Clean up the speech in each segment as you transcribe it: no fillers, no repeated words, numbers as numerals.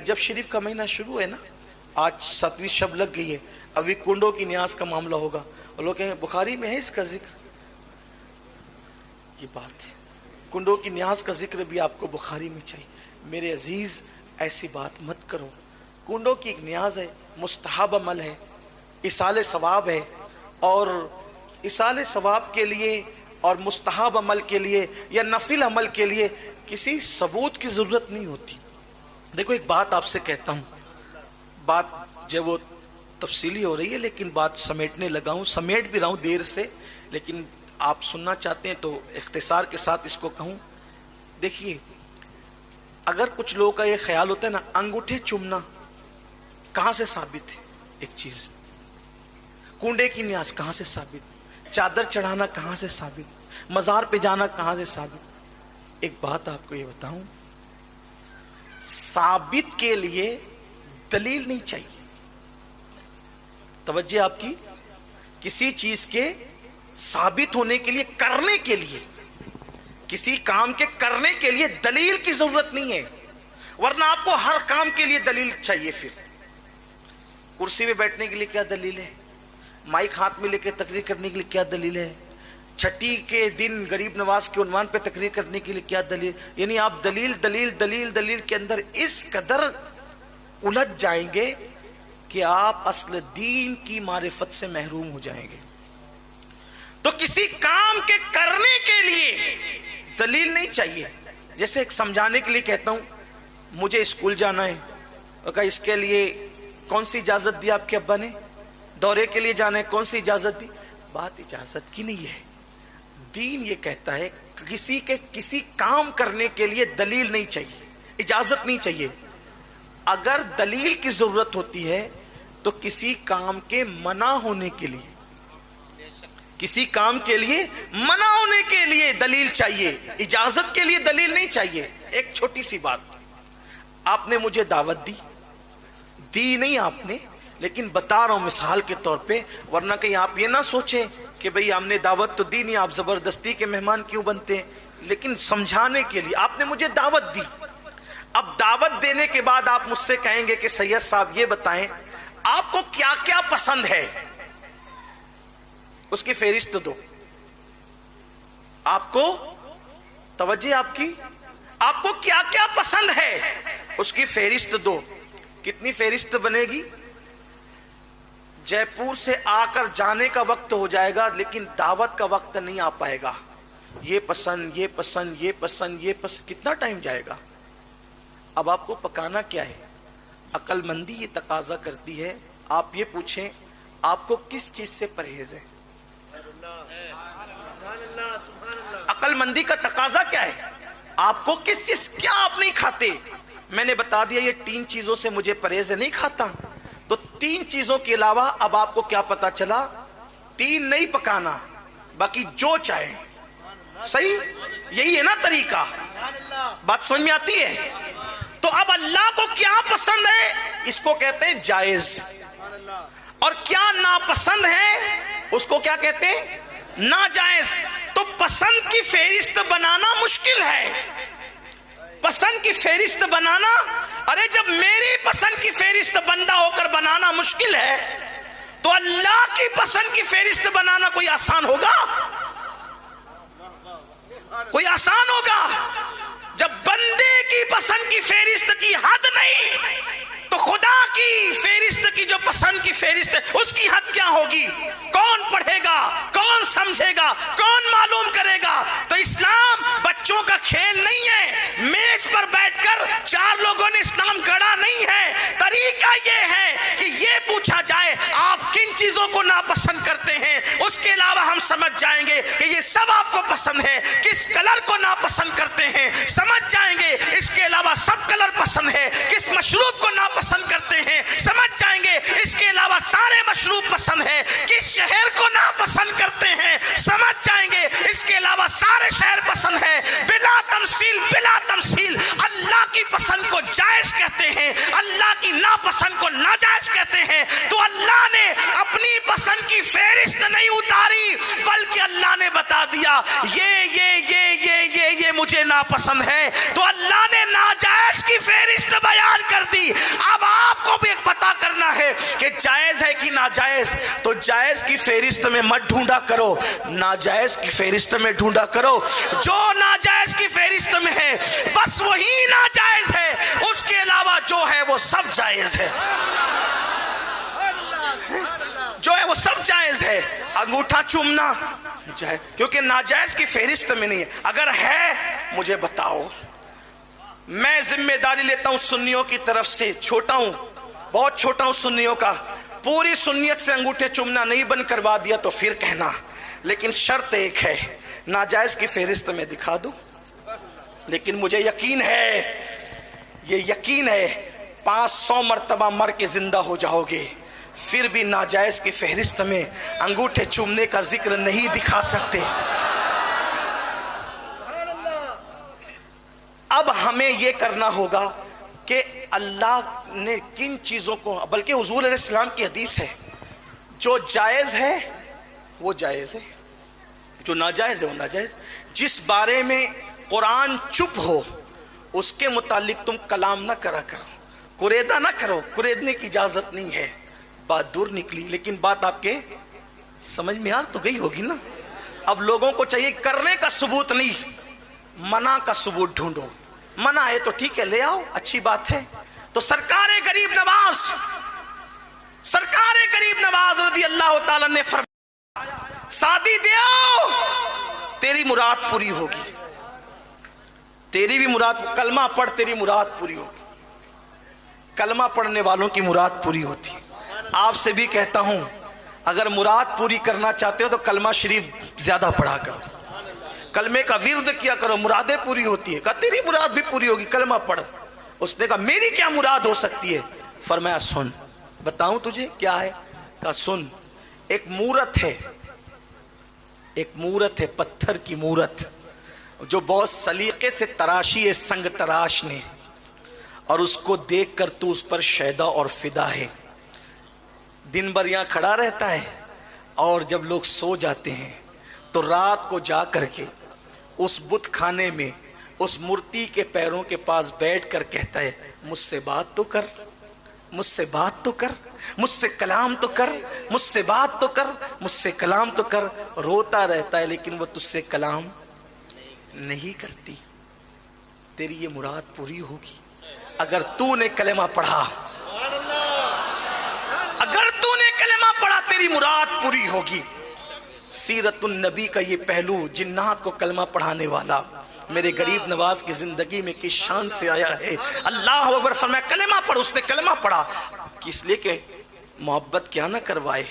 रजब शरीफ का महीना शुरू है ना, आज 7वीं शब लग गई है, अभी कुंडों की न्याज का मामला होगा और लोग कहेंगे बुखारी में है इसका जिक्र। ये बात है, कुंडों की न्याज का जिक्र भी आपको बुखारी में चाहिए। मेरे अजीज ऐसी बात मत करो। कुंडों की एक न्याज है, मुस्तहब अमल है, इसाले सवाब है, और इसाले सवाब के लिए और मुस्तहब अमल के लिए या नफिल अमल के लिए किसी सबूत की जरूरत नहीं होती। देखो एक बात आपसे कहता हूँ, बात जो वो तफसीली हो रही है लेकिन बात समेटने लगा हूँ, समेट भी रहा हूँ देर से, लेकिन आप सुनना चाहते हैं तो इख्तिसार के साथ इसको कहूँ। देखिए, अगर कुछ लोगों का ये ख्याल होता है ना, अंगूठे चूमना कहाँ से साबित है? एक चीज, कुंडे की न्याज कहाँ से साबित, चादर चढ़ाना कहाँ से साबित, मजार पे जाना कहाँ से साबित? एक बात आपको ये बताऊं, साबित के लिए दलील नहीं चाहिए। तवज्जो आपकी, किसी चीज के साबित होने के लिए, करने के लिए, किसी काम के करने के लिए दलील की जरूरत नहीं है, वरना आपको हर काम के लिए दलील चाहिए। फिर कुर्सी पे बैठने के लिए क्या दलील है? माइक हाथ में लेकर तकरीर करने के लिए क्या दलील है? छठी के दिन गरीब नवाज के उन्वान पे तकरीर करने के लिए क्या दलील? यानी आप दलील दलील दलील दलील के अंदर इस कदर उलझ जाएंगे कि आप असल दीन की मारिफत से महरूम हो जाएंगे। तो किसी काम के करने के लिए दलील नहीं चाहिए। जैसे एक समझाने के लिए कहता हूं, मुझे स्कूल जाना है, और कहा इसके लिए कौन सी इजाजत दी आपके अब्बा ने? दौरे के लिए जाना है, कौन सी इजाजत दी? बात इजाजत की नहीं है। दीन ये कहता है किसी के किसी काम करने के लिए दलील नहीं चाहिए, इजाजत नहीं चाहिए। अगर दलील की जरूरत होती है तो किसी काम के मना होने के लिए, किसी काम के लिए मना होने के लिए दलील चाहिए, इजाजत के लिए दलील नहीं चाहिए। एक छोटी सी बात, आपने मुझे दावत दी नहीं आपने, लेकिन बता रहा हूं मिसाल के तौर पे, वरना कहीं आप ये ना सोचें कि भाई हमने दावत तो दी नहीं, आप जबरदस्ती के मेहमान क्यों बनते हैं। लेकिन समझाने के लिए आपने मुझे दावत दी। अब दावत देने के बाद आप मुझसे कहेंगे कि सैयद साहब ये बताएं आपको क्या क्या पसंद है, उसकी फेरिस्त दो। आपको तवज्जो आपकी, आपको क्या क्या पसंद है उसकी फेरिस्त दो। कितनी फेरिस्त बनेगी? जयपुर से आकर जाने का वक्त हो जाएगा, लेकिन दावत का वक्त नहीं आ पाएगा। ये पसंद, ये पसंद, ये पसंद, ये पसंद, कितना टाइम जाएगा? अब आपको पकाना क्या है? अक्लमंदी ये तकाजा करती है आप ये पूछें आपको किस चीज से परहेज है। अक्लमंदी का तकाजा क्या है? आपको किस चीज, क्या आप नहीं खाते? मैंने बता दिया ये 3 चीजों से मुझे परहेज है, नहीं खाता। तो 3 चीजों के अलावा अब आपको क्या पता चला? 3 नहीं पकाना, बाकी जो चाहे। सही, यही है ना तरीका? बात समझ में आती है? तो अब अल्लाह को क्या पसंद है, इसको कहते हैं जायज, और क्या नापसंद है उसको क्या कहते हैं? नाजायज। तो पसंद की फेरिस्त बनाना मुश्किल है। पसंद की फेरिस्त बनाना, अरे जब मेरी पसंद की फेरिस्त बंदा होकर बनाना मुश्किल है, तो अल्लाह की पसंद की फेरिस्त बनाना कोई आसान होगा? कोई आसान होगा? जब बंदे की पसंद की फेरिस्त की हद नहीं, तो खुदा की फेरिस्त की जो पसंद की फेरिस्त है उसकी हद क्या होगी? कौन पढ़ेगा, कौन समझेगा, कौन मालूम करेगा? तो इस्लाम बच्चों का खेल नहीं है। मेज पर बैठकर 4 लोगों ने इस्लाम गढ़ा नहीं है। तरीका यह है कि ये पूछा जाए आप किन चीजों को नापसंद करते हैं, उसके अलावा हम समझ जाएंगे कि ये सब आपको पसंद है। किस कलर को नापसंद करते हैं समझ जाएंगे, इसके अलावा सब कलर पसंद है। किस मशरूब को नापसंद करते हैं समझ जाएंगे, इसके अलावा सारे मशरूब पसंद है। किस शहर को नापसंद करते हैं समझ जाएंगे, इसके अलावा सारे शहर पसंद है। बिला तमसील, बिला तमसील अल्लाह की पसंद को जायज कहते हैं, अल्लाह की नापसंद को नाजायज कहते हैं। तो अल्लाह ने अपनी पसंद की फेरिस्त नहीं उतारी, बल्कि अल्लाह ने बता दिया ये मुझे नापसंद है। तो अल्लाह ने नाजायज की फेरिस्त बयान कर दी, नाजायज, तो जायज की फेरिस्त में मत ढूंढा करो, नाजायज की फेरिस्त में ढूंढा करो। जो नाजायज की फेरिस्त में है बस वही नाजायज है, उसके अलावा जो है वो सब जायज है, जो है वो सब जायज है। अंगूठा चूमना जाए, क्योंकि नाजायज की फेरिस्त में नहीं है। अगर है मुझे बताओ, मैं जिम्मेदारी लेता हूं सुन्नियों की तरफ से, छोटा हूं, बहुत छोटा हूं सुन्नियों का, पूरी सुन्नियत से अंगूठे चूमना नहीं बंद करवा दिया तो फिर कहना, लेकिन शर्त एक है, नाजायज की फेरिस्त में दिखा दो। लेकिन मुझे यकीन है, ये यकीन है 500 मर्तबा मर के जिंदा हो जाओगे, फिर भी नाजायज की फेरिस्त में अंगूठे चूमने का जिक्र नहीं दिखा सकते। अब हमें यह करना होगा कि अल्लाह ने किन चीजों को, बल्कि हुजूर अलैहिस्सलाम की हदीस है, जो जायज है वो जायज है, जो नाजायज है वो नाजायज। जिस बारे में कुरान चुप हो उसके मुतालिक तुम कलाम ना करा करो, कुरेदा ना करो, कुरेदने की इजाजत नहीं है। बात दूर निकली, लेकिन बात आपके समझ में आ तो गई होगी ना। अब लोगों को चाहिए करने का सबूत नहीं, मना का सबूत ढूंढो। मना है तो ठीक है, ले आओ, अच्छी बात है। तो सरकारे गरीब नवाज, सरकारे गरीब नवाज रदी अल्लाह ताला ने फरमाया, शादी दे आओ, तेरी मुराद पूरी होगी, तेरी भी मुराद, कलमा पढ़ तेरी मुराद पूरी होगी। कलमा पढ़ने वालों की मुराद पूरी होती है। आपसे भी कहता हूं, अगर मुराद पूरी करना चाहते हो तो कलमा शरीफ ज्यादा पढ़ा करो, कलमे का विर्द किया करो, मुरादें पूरी होती है। कहा तेरी मुराद भी पूरी होगी, कलमा पढ़। उसने कहा मेरी क्या मुराद हो सकती है? फरमाया सुन, बताऊं तुझे क्या है? कहा सुन, एक मूरत है, एक मूरत है, पत्थर की मूरत, जो बहुत सलीके से तराशी है संग तराश ने, और उसको देख कर तू उस पर शैदा और फिदा है। दिन भर यहाँ खड़ा रहता है, और जब लोग सो जाते हैं तो रात को जा करके उस बुत खाने में उस मूर्ति के पैरों के पास बैठ कर कहता है, मुझसे बात तो कर, मुझसे बात तो कर, मुझसे कलाम तो कर, मुझसे बात तो कर, मुझसे कलाम तो कर। रोता रहता है लेकिन वो तुझसे कलाम नहीं करती। तेरी ये मुराद पूरी होगी अगर तूने कलेमा पढ़ा, अगर तूने कलेमा पढ़ा तेरी मुराद पूरी होगी। सीरतुन नबी का ये पहलू, जिन्नात को कलमा पढ़ाने वाला मेरे गरीब नवाज की जिंदगी में किस शान से आया है। अल्लाह अकबर फरमाया कलेमा पढ़, उसने कलेमा पढ़ा, किस लिए के मोहब्बत क्या ना करवाए।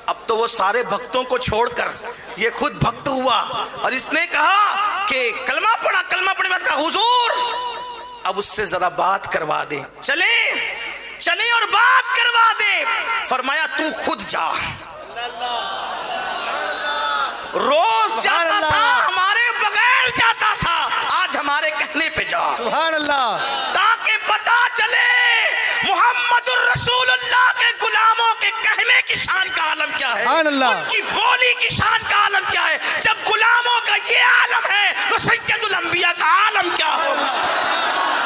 अब तो वो सारे भक्तों को छोड़कर ये खुद भक्त हुआ, और इसने कहा कि कलमा पढ़ा, कलमा पढ़ने के बाद कहा हुजूर अब उससे जरा बात करवा दे, चले चले और बात करवा दे। फरमाया तू खुद जा, रोज जाता था हमारे बगैर जाता था, आज हमारे कहने पे जा, सुभान अल्लाह, ताकि पता चले मुहम्मदुर रसूलुल्लाह के गुलामों के कहने की शान का आलम क्या है, उनकी बोली की शान का आलम क्या है। जब गुलामों का ये आलम है तो सैयदुल अंबिया का आलम क्या होगा।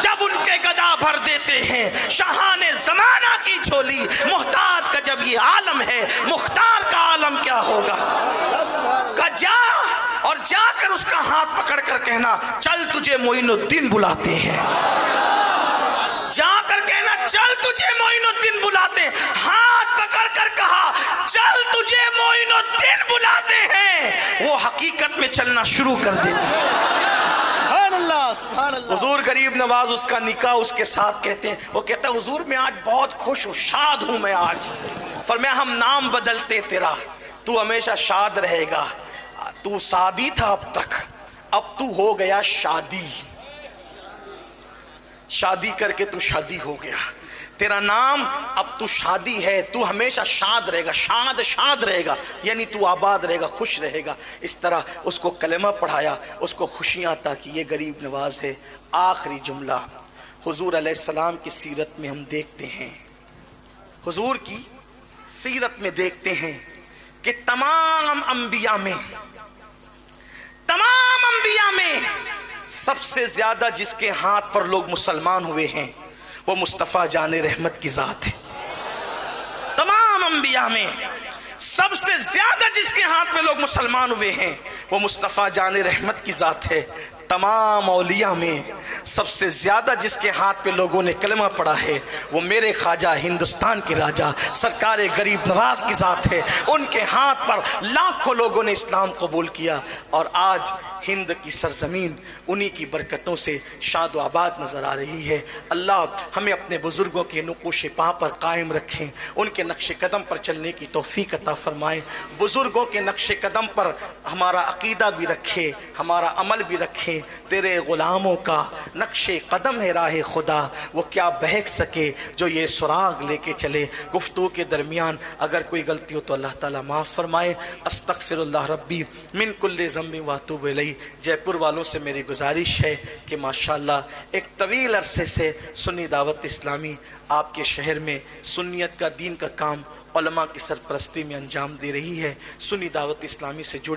जब उनके गदा भर देते हैं शाहाने जमाना की झोली, मुहताज का जब ये आलम है, मुख्तार का आलम क्या होगा। का जा और जाकर उसका हाथ पकड़ कर कहना, चल तुझे मोइनुद्दीन बुलाते हैं, जाकर कहना चल तुझे मोइनुद्दीन बुलाते हैं। हाथ पकड़ कर कहा चल तुझे मोइनुद्दीन बुलाते हैं, वो हकीकत में चलना शुरू कर देते। हुजूर गरीब नवाज उसका निकाह उसके साथ कहते हैं, वो कहता है हुजूर मैं आज बहुत खुश हूँ, शाद हूँ मैं आज। फरमाया हम नाम बदलते तेरा, तू हमेशा शाद रहेगा। तू शादी था अब तक, अब तू हो गया शादी, शादी करके तू शादी हो गया, तेरा नाम अब तू शादी है, तू हमेशा शाद रहेगा, शाद शाद रहेगा, यानी तू आबाद रहेगा, खुश रहेगा। इस तरह उसको कलमा पढ़ाया, उसको खुशियाँ अता की। ये गरीब नवाज है। आखिरी जुमला हुजूर अलैहिस्सलाम की सीरत में हम देखते हैं, हुजूर की सीरत में देखते हैं कि तमाम अंबिया में सबसे ज्यादा जिसके हाथ पर लोग मुसलमान हुए हैं वो मुस्तफ़ा जाने रहमत की जात है। तमाम انبیاء میں سب سے زیادہ جس کے ہاتھ میں لوگ مسلمان ہوئے ہیں وہ مصطفیٰ جان رحمت کی ذات ہے. تمام اولیاء میں سب سے زیادہ جس کے ہاتھ پہ لوگوں نے کلمہ پڑھا ہے وہ میرے خواجہ ہندوستان کے راجہ سرکار غریب نواز کی ذات ہے. ان کے ہاتھ پر لاکھوں لوگوں نے اسلام قبول کیا اور آج ہند کی سرزمین انہی کی برکتوں سے شاد و آباد نظر آ رہی ہے. اللہ ہمیں اپنے بزرگوں کے نقوش پا پر قائم رکھیں, ان کے نقش قدم پر چلنے کی توفیق عطا فرمائیں. بزرگوں کے نقش قدم پر ہمارا عقیدہ بھی رکھے, ہمارا عمل بھی رکھیں. تیرے غلاموں کا نقش قدم ہے راہ خدا, وہ کیا بہک سکے جو یہ سراغ لے کے چلے. گفتگو کے درمیان اگر کوئی غلطی ہو تو اللہ تعالیٰ معاف فرمائے. استغفر اللہ ربی من کل ذنب واتوب الیہ. جے پور والوں سے میری گزارش ہے کہ ماشاءاللہ ایک طویل عرصے سے سنی دعوت اسلامی آپ کے شہر میں سنیت کا دین کا کام علماء کی سرپرستی میں انجام دے رہی ہے. سنی دعوت اسلامی سے جڑے